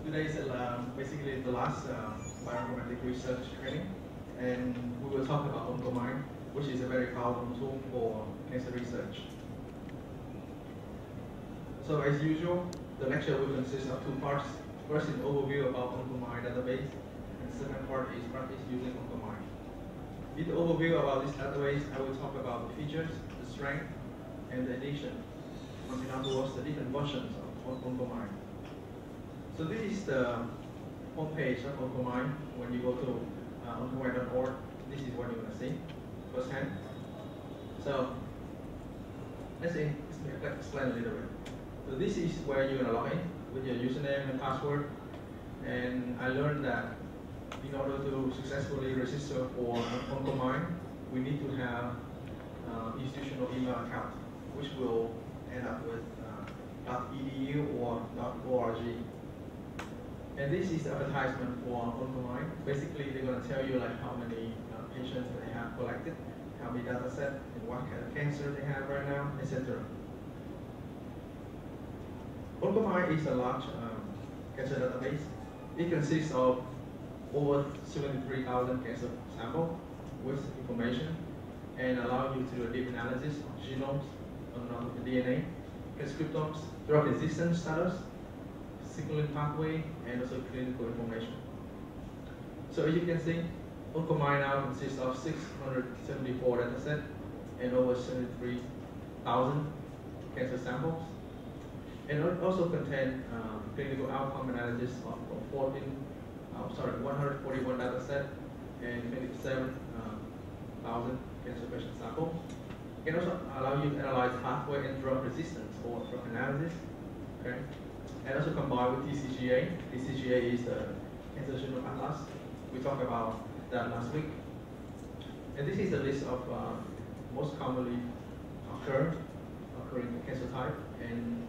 Today is basically the last bioinformatics research training, and we will talk about OncoMind, which is a very powerful tool for cancer research. So as usual, the lecture will consist of two parts. First is an overview about OncoMind database, and the second part is practice using OncoMind. In the overview about this database, I will talk about the features, the strength, and the addition, pointing out towards the different versions of OncoMind. So this is the homepage of OncoMind. When you go to oncomind.org, this is what you're going to see firsthand. So let's explain a little bit. So this is where you're going to log in with your username and password. And I learned that in order to successfully register for OncoMind, we need to have institutional email account, which will end up with .edu or .org. And this is the advertisement for OncoMind. Basically, they're going to tell you like how many patients they have collected, how many data set, and what kind of cancer they have right now, etc. OncoMind is a large cancer database. It consists of over 73,000 cancer samples with information and allow you to do a deep analysis of genomes, of the DNA, transcriptomes, drug resistance status, signaling pathway, and also clinical information. So as you can see, OncoMind now consists of 674 datasets and over 73,000 cancer samples. And it also contains clinical outcome analysis of 141 datasets and 27,000 cancer patient samples. It can also allow you to analyze pathway and drug resistance or drug analysis. Okay? And also combined with TCGA. TCGA is the Cancer Genome Atlas. We talked about that last week. And this is a list of most commonly occurring cancer type. And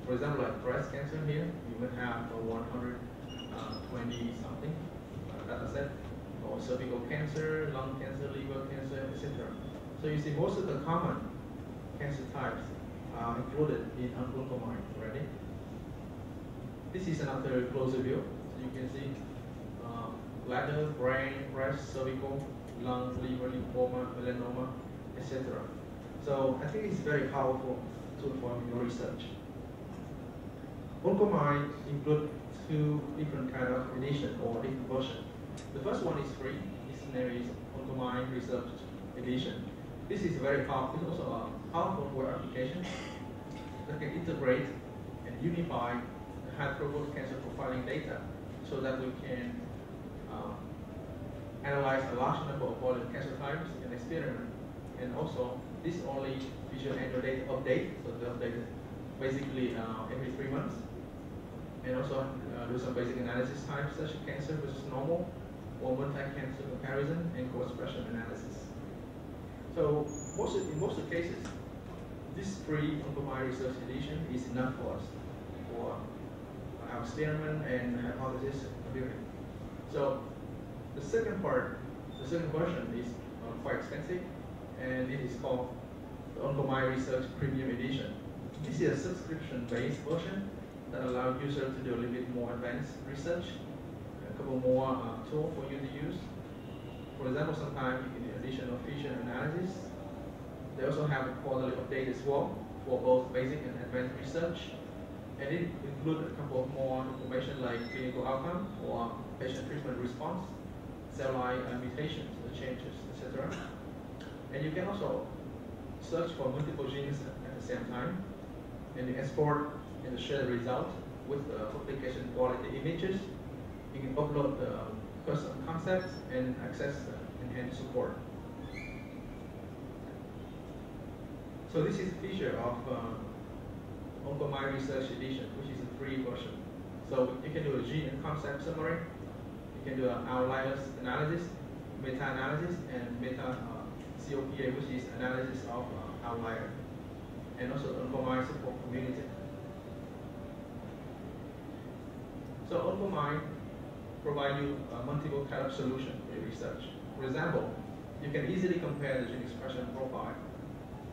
for example, like breast cancer here, you would have 120 something data set, or cervical cancer, lung cancer, liver cancer, etc. So you see most of the common cancer types are included in OncoMind already. This is another closer view. So you can see bladder, brain, breast, cervical, lung, liver, lymphoma, melanoma, etc. So I think it's very powerful tool for your research. OncoMind includes two different kind of edition or different version. The first one is free. Its name is OncoMind Research Edition. This is very powerful. It's also a powerful web application that can integrate and unify the high-throughput cancer profiling data so that we can analyze a large number of volume cancer types and experiment. And also, this only features annual data update, so the update is basically every 3 months. And also do some basic analysis types such as cancer versus normal, or multi-cancer comparison, and co-expression analysis. So in most of the cases, this free OncoMind Research Edition is enough for us for our experiment and hypothesis building. So the second version is quite expensive, and it is called the OncoMind Research Premium Edition. This is a subscription-based version that allows users to do a little bit more advanced research, a couple more tools for you to use. For example, sometimes you can do additional feature analysis. They also have a quarterly update as well for both basic and advanced research. And it includes a couple of more information like clinical outcome or patient treatment response, cell line mutations, the changes, etc. And you can also search for multiple genes at the same time, and you export and share the result with publication quality images. You can upload the custom concepts and access enhanced support. So this is a feature of OncoMind Research Edition, which is a free version. So you can do a gene and concept summary. You can do an outliers analysis, meta-analysis, and meta-COPA, which is analysis of outlier, and also OncoMind support community. So OncoMind provides you a multiple kind of solution for your research. For example, you can easily compare the gene expression profile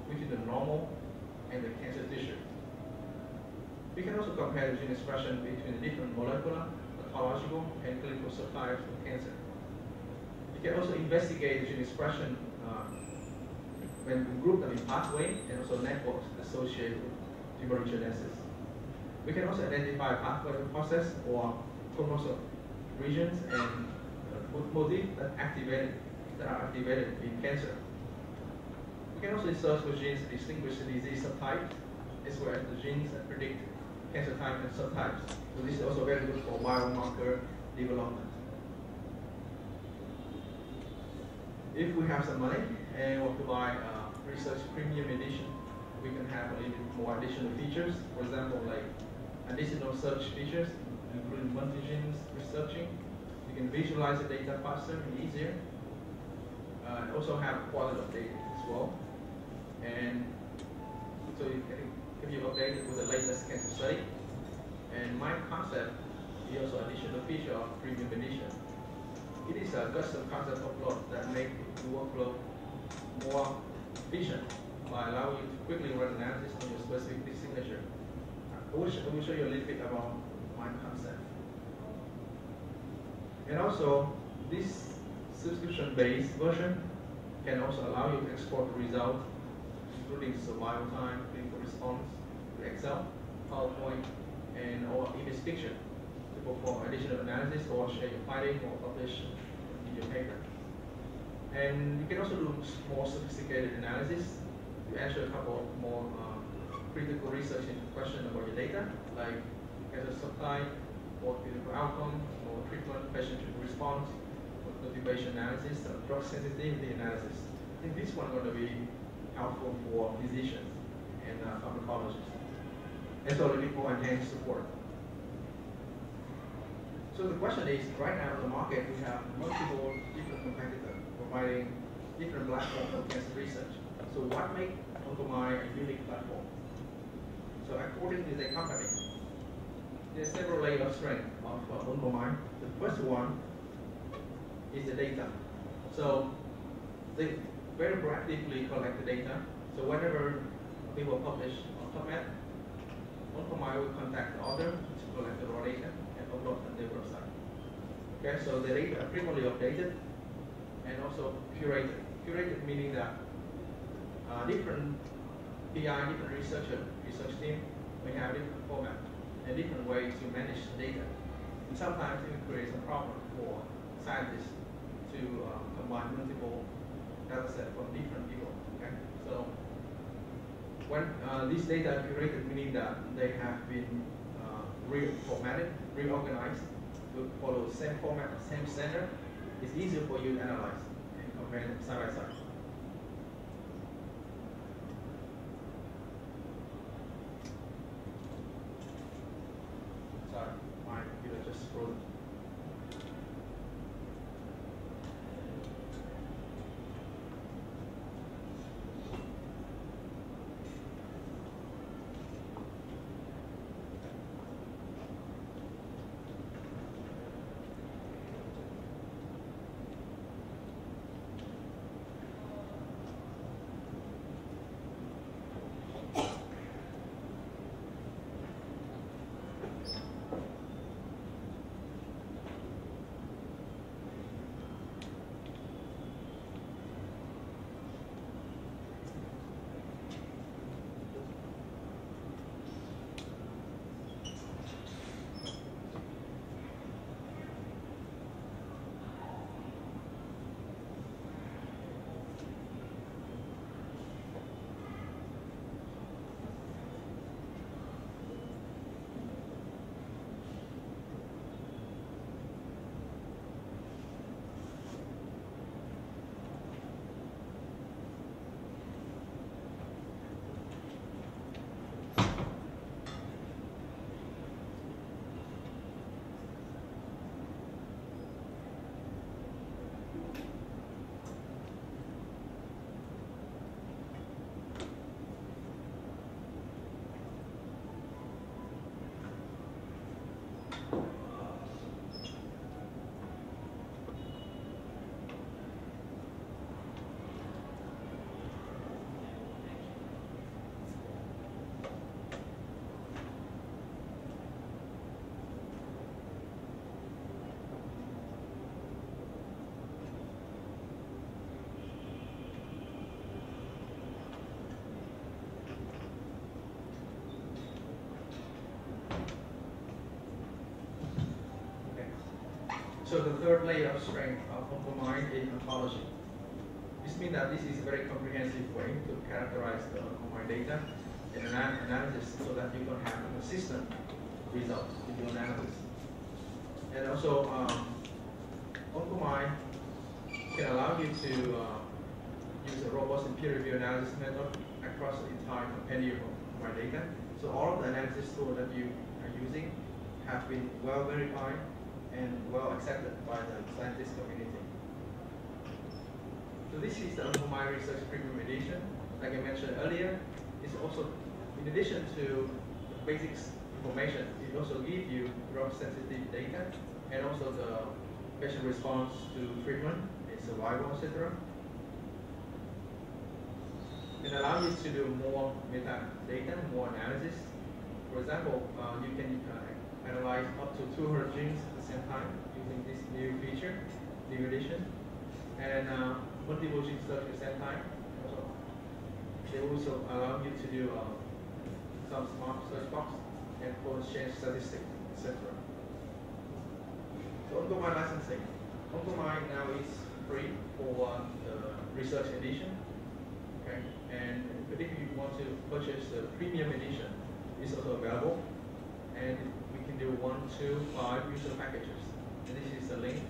between the normal and the cancer tissue. We can also compare the gene expression between the different molecular, pathological, and clinical subtypes of cancer. You can also investigate the gene expression when we group them in pathway and also networks associated with tumorigenesis. We can also identify pathway process or chromosomal regions and motifs that are activated in cancer. We can also search for genes to distinguish the disease subtypes, as well as the genes that predict cancer type and subtypes. So this is also very good for biomarker development. If we have some money and want to buy a research premium edition, we can have a little bit more additional features. For example, like additional search features, including multi-genes researching. You can visualize the data faster and easier. Also have quality update as well. And so you can keep you updated with the latest cancer study. And my concept is also additional feature of premium edition. It is a custom concept upload that makes the workflow more efficient by allowing you to quickly run analysis on your specific signature. I will show you a little bit about my concept. And also, this subscription-based version can also allow you to export the result, including survival time, clinical response, to Excel, PowerPoint, and or image picture to perform additional analysis or share your finding or publish in your paper. And you can also do more sophisticated analysis to answer a couple of more critical research into questions about your data, like cancer subtype, or clinical outcome, or treatment, patient response, or motivation analysis, or drug sensitivity analysis. I think this one is going to be helpful for physicians and pharmacologists. And so a little bit more enhanced support. So the question is, right now in the market, we have multiple different competitors providing different platforms for cancer research. So what makes Oncomine a unique platform? So according to the company, there's several layers of strength of Oncomine. The first one is the data. So they very proactively collect the data. So whenever people publish on PubMed, Oncomine will contact the author to collect the raw data and upload on their website. Okay, so the data are frequently updated and also curated. Curated meaning that different PI, different research team may have different format and different ways to manage the data. And sometimes it creates a problem for scientists to combine multiple data sets from different people. Okay, so when these data are curated, meaning that they have been reformatted, reorganized to follow the same format, same standard, it's easier for you to analyze and compare them side by side. Sorry, my computer just froze. So the third layer of strength of Oncomine is ontology. This means that this is a very comprehensive way to characterize the Oncomine data in an analysis so that you can have a consistent result in your analysis. And also, Oncomine can allow you to use a robust and peer-reviewed analysis method across the entire compendium of my data. So all of the analysis tools that you are using have been well verified and well accepted by the scientist community. So this is the Oncomine Research Premium Edition. Like I mentioned earlier, it's also, in addition to the basics information, it also gives you drug sensitive data and also the patient response to treatment and survival, etc. It allows you to do more metadata, more analysis. For example, you can analyze up to 200 genes at the same time using this new feature, new edition, and multiple gene search at the same time. Also, they also allow you to do some smart search box and post change statistics, etc. So Oncomine licensing. Oncomine now is free for the research edition. Okay, and if you want to purchase the premium edition, it's also available, and we can do 1, 2, 5 user packages. And this is the link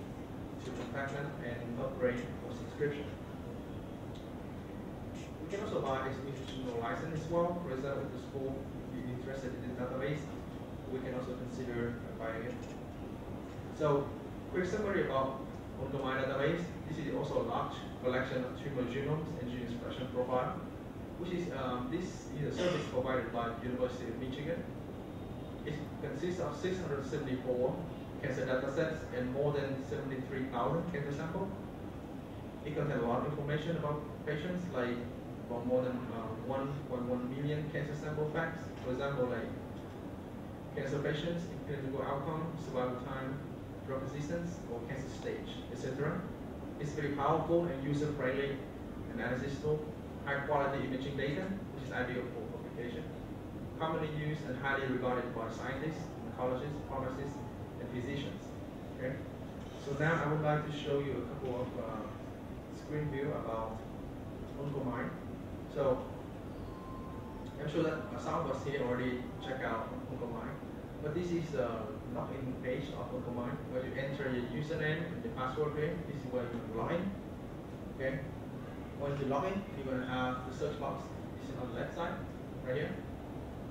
to contact them and upgrade for subscription. We can also buy this institutional license as well. For example, if the school is interested in the database, we can also consider buying it. So, quick summary about Oncomine database. This is also a large collection of tumor genomes and gene expression profile, which is this is a service provided by the University of Michigan. It consists of 674 cancer datasets and more than 73,000 cancer samples. It contains a lot of information about patients, like about more than 1.1 million cancer sample facts. For example, like cancer patients, clinical outcome, survival time, drug resistance, or cancer stage, etc. It's very powerful and user-friendly analysis tool, high-quality imaging data, which is ideal for publication, commonly used and highly regarded by scientists, oncologists, pharmacists, and physicians. Okay? So now I would like to show you a couple of screen view about Oncomine. So I'm sure that some of us here already check out Oncomine, but this is the login page of Oncomine where you enter your username and your password here. This is where you can log in. Okay. Once you log in, you're going to have the search box. This is on the left side, right here.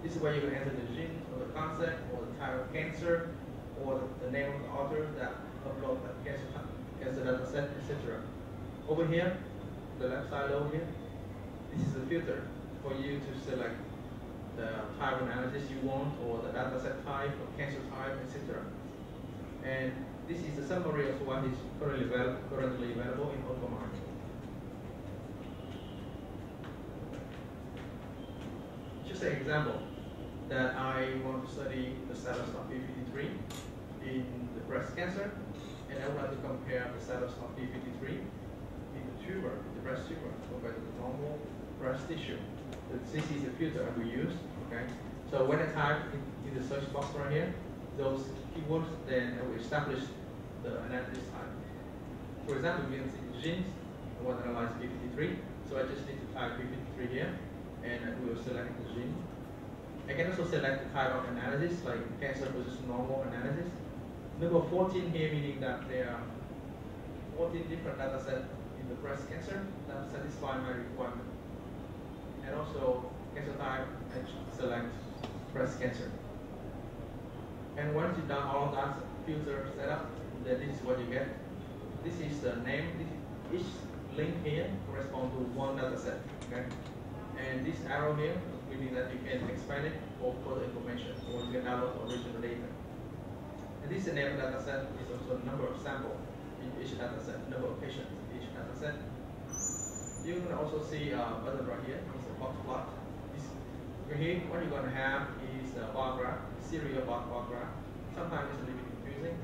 This is where you can enter the gene or the concept or the type of cancer or the name of the author that uploaded that cancer data set, etc. Over here, the left side over here, this is a filter for you to select the type of analysis you want or the data set type or cancer type, etc. And this is a summary of what is currently available in Oncomine. Just an example that I want to study the status of p53 in the breast cancer, and I would like to compare the status of p53 in the tumor, the breast tumor, compared to the normal breast tissue. This is the filter we use. Okay, so when I type in the search box right here, those keywords, then I will establish the analysis type. For example, we can see the genes. I want to analyze p53, so I just need to type p53 here, and I will select the gene. I can also select the type of analysis, like cancer versus normal analysis. Number 14 here, meaning that there are 14 different data sets in the breast cancer that satisfy my requirement. And also cancer type, I select breast cancer. And once you've done all of that filter setup, then this is what you get. This is the name. Each link here corresponds to one data set. Okay? And this arrow here, meaning that you can expand it for further information, or you can download the original data. And this is the name of the data set. Is also the number of samples in each data set, number of patients in each data set. You can also see button right here. It's a box plot. Here, what you're going to have is a bar graph, serial bar graph. Sometimes it's a little bit confusing,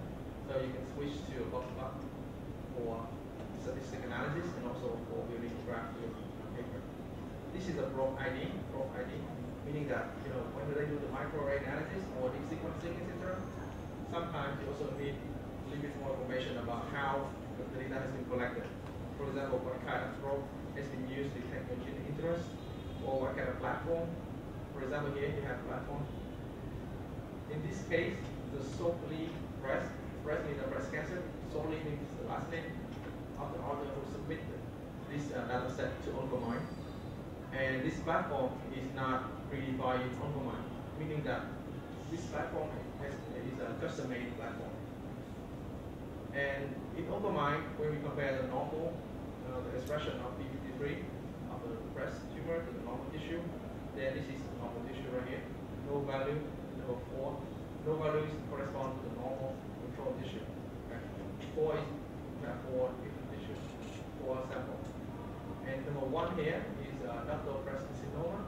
so you can switch to a box plot for statistical analysis and also for building a graph to your paper. This is a probe ID, meaning that when they do the microarray analysis or deep sequencing, etc., sometimes you also need little bit more information about how the data has been collected. For example, what kind of probe has been used to detect your gene interest, or what kind of platform. For example, here you have platform. In this case, the solely breast means the breast cancer, solely means the last name of the author who submitted this data set to Oncomine. And this platform is not predefined in Oncomine, meaning that this platform is a custom-made platform. And in Oncomine, when we compare the normal, the expression of p53 of the breast tumor to the normal tissue, then this is the normal tissue right here. No value, number 4. No values correspond to the normal control tissue. Okay. 4 is for different tissue, 4 sample. And number 1 here is ductal breast carcinoma,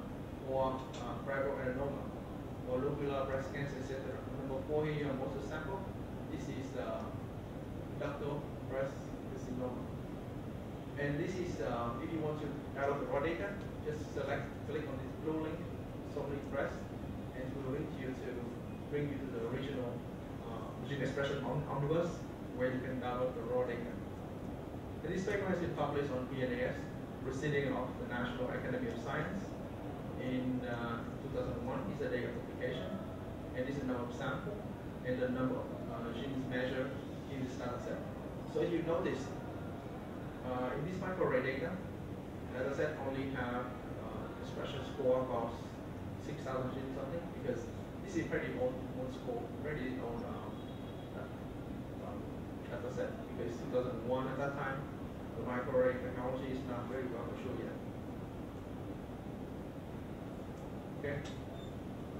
or fibroadenoma, or lobular breast cancer, etc. Number 4 here, most of the sample. This is ductal breast carcinoma. And this is, if you want to download the raw data, just click on this blue link, solely breast, and it will link you to bring you to the original gene expression omnibus, where you can download the raw data. And this paper has been published on PNAS, Proceeding of the National Academy of Science, in 2001 is the date of publication, and this is the number of sample and the number of genes measured in this data set. So if you notice, in this microarray data set only have expression score about 6,000 genes something, because this is pretty old score, pretty old data set, because 2001 at that time, the microarray technology is not very well mature yet. Okay,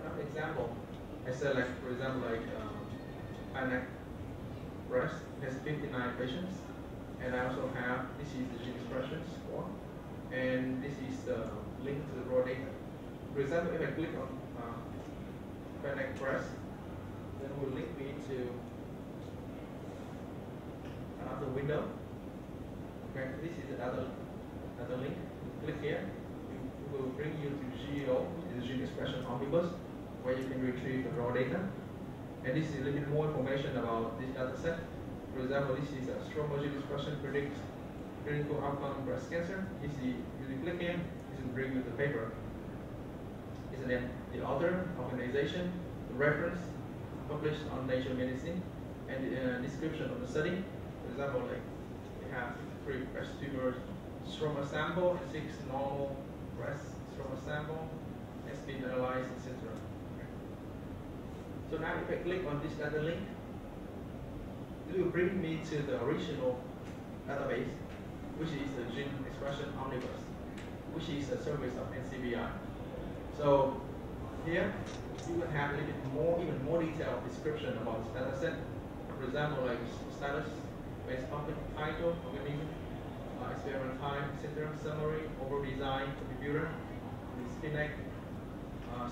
another example, I said, like, for example, like Panac breast has 59 patients, and I also have, this is the gene expression score, and this is the link to the raw data. For example, if I click on Panac breast, then it will link me to another window. Okay, this is another link. Click here. It will bring you to GEO, the gene expression omnibus, where you can retrieve the raw data. And this is a little bit more information about this data set. For example, this is a stromal gene expression predicts clinical outcome breast cancer. If you click here, this will bring you the paper. Is then the author, organization, the reference, published on Nature Medicine, and the description of the study. For example, like we have 3 breast tumor stroma sample and 6 normal breast stroma sample has been analyzed, etc. Okay. So now if I click on this data link, it will bring me to the original database, which is the Gene Expression Omnibus, which is a service of NCBI. So here you will have a little bit more, even more detailed description about this data set. For example, like status, base public title, organism, experiment time, etc. Summary, overall design, contributor, spinach,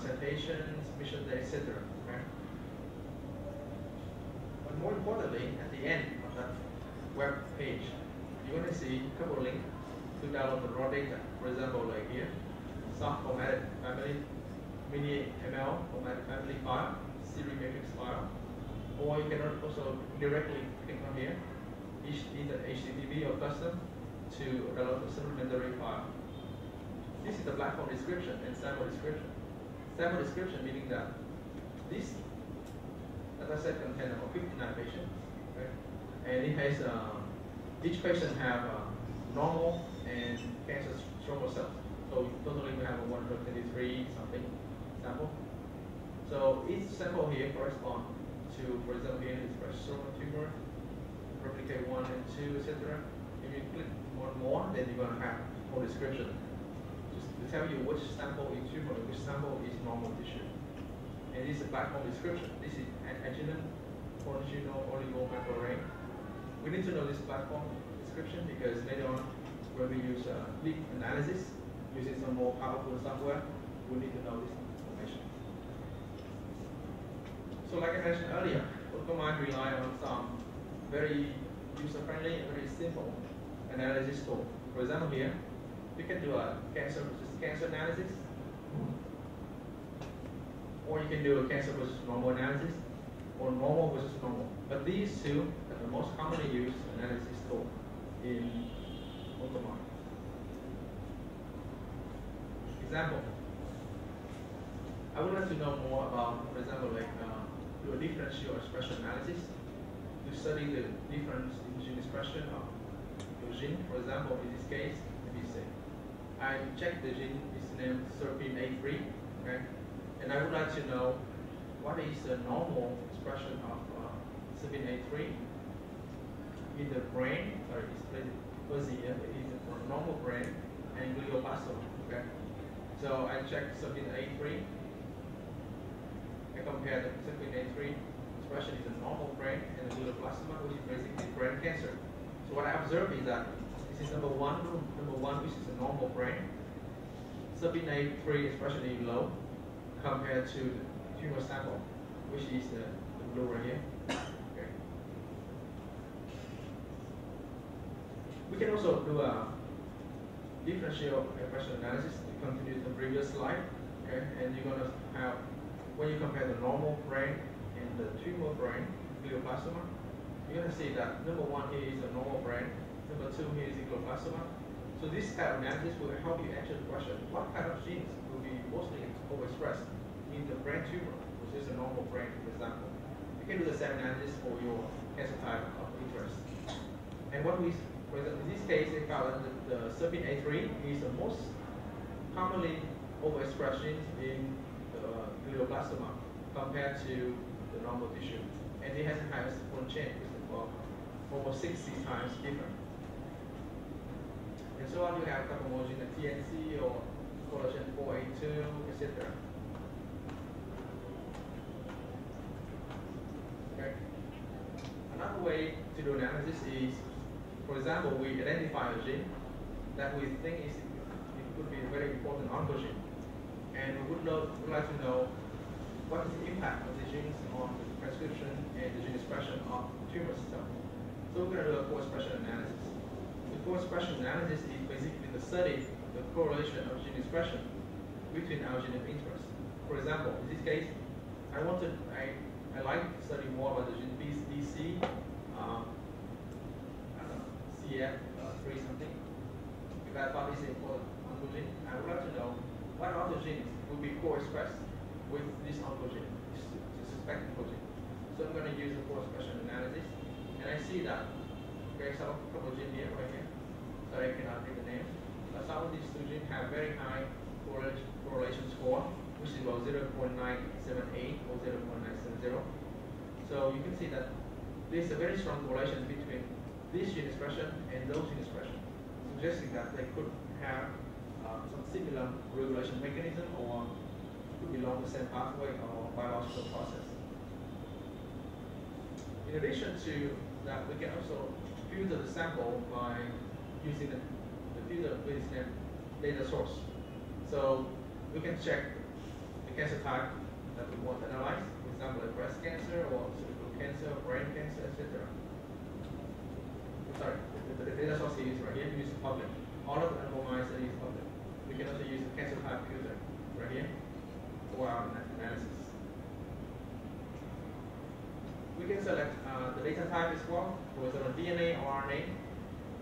citations, mission date, etc. Okay? But more importantly, at the end of that web page, you're going to see a couple of links to download the raw data. For example, like here, soft formatted family, mini ML formatted family file, series matrix file, or you can also directly click on here, either HTTP or custom, to download the supplementary file. This is the platform description and sample description. Sample description meaning that this dataset contains about 59 patients, okay? And it has each patient have normal and cancer stromal cells. So totally we have a 123 something sample. So each sample here corresponds to, for example, here is breast stromal tumor, replicate 1 and 2, etc. If you click more, then you're going to have more description just to tell you which sample is tumor, which sample is normal tissue. And this is a platform description. This is an Agilent original oligo microarray. We need to know this platform description because later on, when we use leak analysis, using some more powerful software, we need to know this information. So like I mentioned earlier, Oncomine rely on some very user-friendly and very simple analysis tool. For example here, you can do a cancer versus cancer analysis, or you can do a cancer versus normal analysis. or normal versus normal. But these two are the most commonly used analysis tool in Octomine. Example. I would like to know more about, for example, like do a differential expression analysis to study the difference in gene expression of your gene. For example, in this case, let me say, I checked the gene is named SERPINA3, okay? And I would like to know what is the normal expression of SERPINA3 in the brain, sorry, it's fuzzy here, it is for normal brain and glioblastoma, okay? So I checked SERPINA3, I compare the SERPINA3 expression in the normal brain and the glioblastoma, which is basically brain cancer. So what I observed is that this is number one, which is a normal brain. SERPINA3 expression is low compared to the tumor sample, which is the blue right here. Okay. We can also do a differential expression analysis to continue the previous slide. Okay, and you're gonna have, when you compare the normal brain and the tumor brain, glioblastoma, you're gonna see that number one here is a normal brain. Number two here is glioblastoma. So this type of analysis will help you answer the question, what kind of genes will be mostly overexpressed in the brain tumor, which is a normal brain, for example. You can do the same analysis for your cancer type of interest. And what we, for example, in this case, they found that the SERPINA3 is the most commonly overexpressed gene in the glioblastoma compared to the normal tissue. And it has the highest point change, which is almost 60 times different. And so on, you have a couple more genes like TNC or collagen 4A2, etc. Okay. Another way to do analysis is, for example, we identify a gene that we think it could be a very important oncogene, and we would like to know what is the impact of the genes on the transcription and the gene expression of tumor cells. So we're going to do a co-expression analysis. The co-expression analysis is basically the study the correlation of gene expression between our gene of interest. For example, in this case, I like to study more about the gene BC, CF3 something, because I thought this is important oncogene. I would like to know what oncogenes will be co-expressed with this oncogene, this suspected oncogene. So I'm going to use the co-expression analysis, and I see that there's a couple of genes here, right here. So I cannot read the name. But some of these two genes have very high correlation score, which is about 0.978 or 0.970. So you can see that there's a very strong correlation between this gene expression and those gene expression, suggesting that they could have some similar regulation mechanism or could belong to the same pathway or biological process. In addition to that, we can also filter the sample by using the filter with data source. So we can check the cancer type that we want to analyze, for example, like breast cancer or cervical cancer, brain cancer, etc. Sorry, the data source is right here. We use public. All of the animal mice are used public. We can also use the cancer type filter right here for our analysis. We can select the data type as well, for example, DNA or RNA.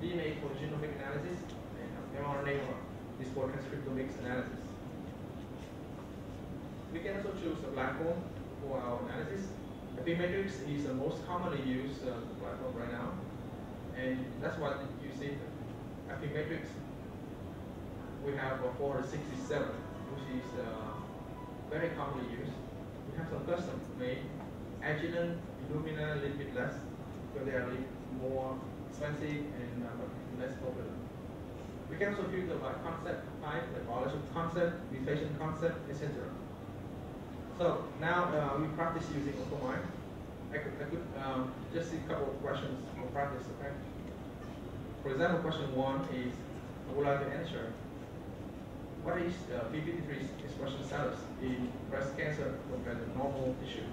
DNA for genomic analysis, and mRNA is for transcriptomics analysis. We can also choose a platform for our analysis. Epimetrics is the most commonly used platform right now, and that's why you see Epimetrics. We have 467, which is very commonly used. We have some custom made, Agilent, Illumina, a little bit less, because they are a little more expensive and less popular. We can also filter by concept type, like biological concept, mutation concept, etc. So now we practice using Octomine. I could just see a couple of questions for practice, okay? For example, question 1 is, I would like to answer, what is p53 expression status in breast cancer compared to normal tissue?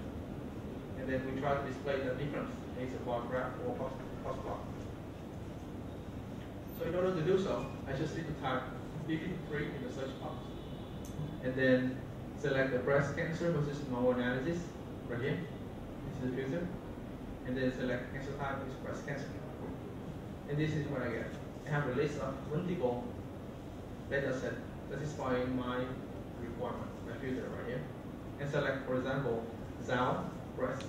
And then we try to display the difference in a bar graph or cost plot. So in order to do so, I just need to type p53 in the search box, and then select the breast cancer versus normal analysis right here. is the filter, and then select cancer type is breast cancer. And this is what I get. I have a list of multiple data set satisfying my requirement, my filter right here. And select, for example, ZAO breast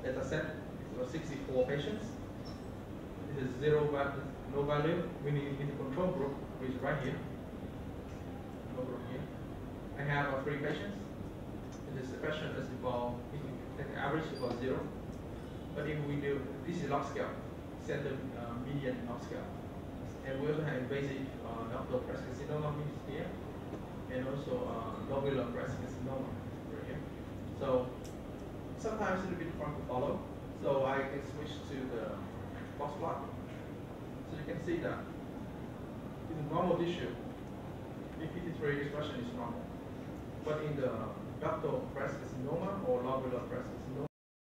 data set. So 64 patients. This is no value. We need in the control group, which is right here. Control group here. I have 3 patients. This question is equal, the average equals 0. But if we do, this is log scale, set the median log scale. And we also have invasive ductal breast carcinoma here, and also lobular breast carcinoma here. So sometimes it's a bit hard to follow. So I can switch to the box plot. So you can see that in the normal tissue, p53 expression is normal. But in the ductal breast carcinoma or lobular breast carcinoma,